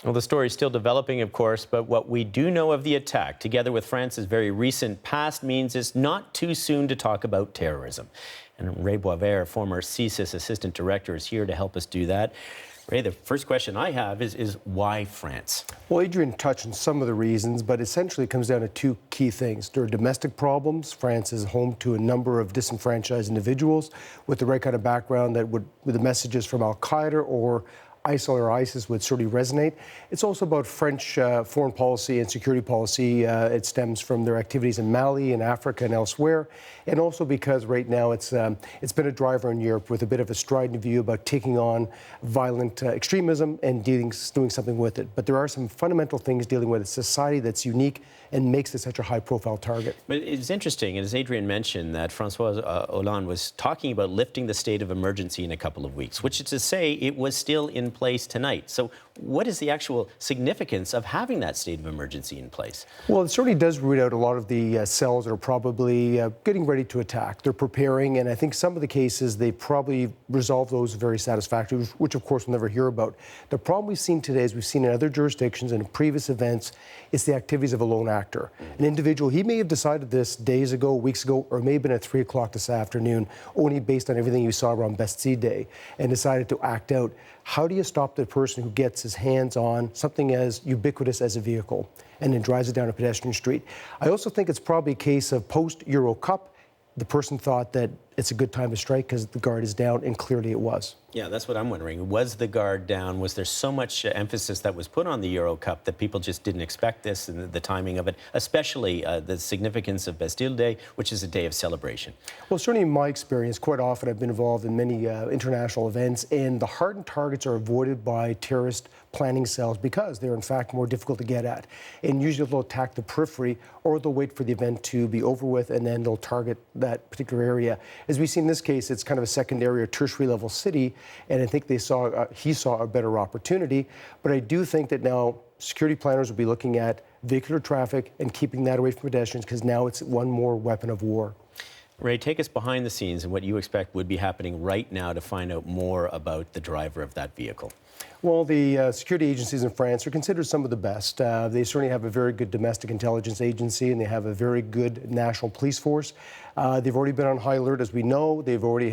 Well, the story is still developing, of course, but what we do know of the attack, together with France's very recent past, means it's not too soon to talk about terrorism. And Ray Boisvert, former CSIS assistant director, is here to help us do that. Ray, the first question I have is why France? Well, Adrian touched on some of the reasons, but essentially it comes down to two key things. There are domestic problems. France is home to a number of disenfranchised individuals with the right kind of background that would, with the messages from Al-Qaeda or ISIL or ISIS would certainly resonate. It's also about French foreign policy and security policy. It stems from their activities in Mali and Africa and elsewhere, and also because right now it's been a driver in Europe with a bit of a strident view about taking on violent extremism and doing something with it. But there are some fundamental things dealing with a society that's unique and makes it such a high-profile target. But it's interesting, as Adrian mentioned, that François Hollande was talking about lifting the state of emergency in a couple of weeks, which is to say it was still in place tonight. So what is the actual significance of having that state of emergency in place? Well, it certainly does root out a lot of the cells that are probably getting ready to attack. They're preparing, and I think some of the cases, they probably resolve those very satisfactorily, which of course we'll never hear about. The problem we've seen today, as we've seen in other jurisdictions and in previous events, is the activities of a lone actor. An individual, he may have decided this days ago, weeks ago, or may have been at 3 o'clock this afternoon, only based on everything you saw around Bastille Day, and decided to act out. How do you stop the person who gets his hands on something as ubiquitous as a vehicle and then drives it down a pedestrian street? I also think it's probably a case of post-Euro Cup. The person thought that it's a good time to strike because the guard is down, and clearly it was. Yeah, that's what I'm wondering. Was the guard down? Was there so much emphasis that was put on the Euro Cup that people just didn't expect this and the timing of it, especially the significance of Bastille Day, which is a day of celebration? Well, certainly in my experience, quite often I've been involved in many international events, and the hardened targets are avoided by terrorist planning cells because they're in fact more difficult to get at. And usually they'll attack the periphery, or they'll wait for the event to be over with, and then they'll target that particular area. As we see in this case, it's kind of a secondary or tertiary level city, and I think he saw a better opportunity. But I do think that now security planners will be looking at vehicular traffic and keeping that away from pedestrians, because now it's one more weapon of war. Ray, take us behind the scenes and what you expect would be happening right now to find out more about the driver of that vehicle. Well, the security agencies in France are considered some of the best. They certainly have a very good domestic intelligence agency, and they have a very good national police force. They've already been on high alert, as we know. They've already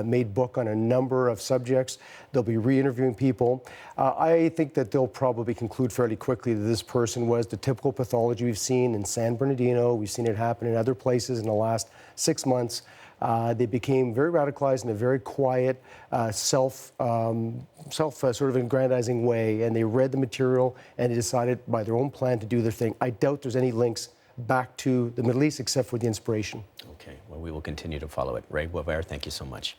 made book on a number of subjects. They'll be re-interviewing people. I think that they'll probably conclude fairly quickly that this person was the typical pathology we've seen in San Bernardino. We've seen it happen in other places in the last 6 months. They became very radicalized in a very quiet, self sort of aggrandizing way, and they read the material and they decided by their own plan to do their thing. I doubt there's any links back to the Middle East except for the inspiration. Okay, well, we will continue to follow it. Ray Boisvert, thank you so much.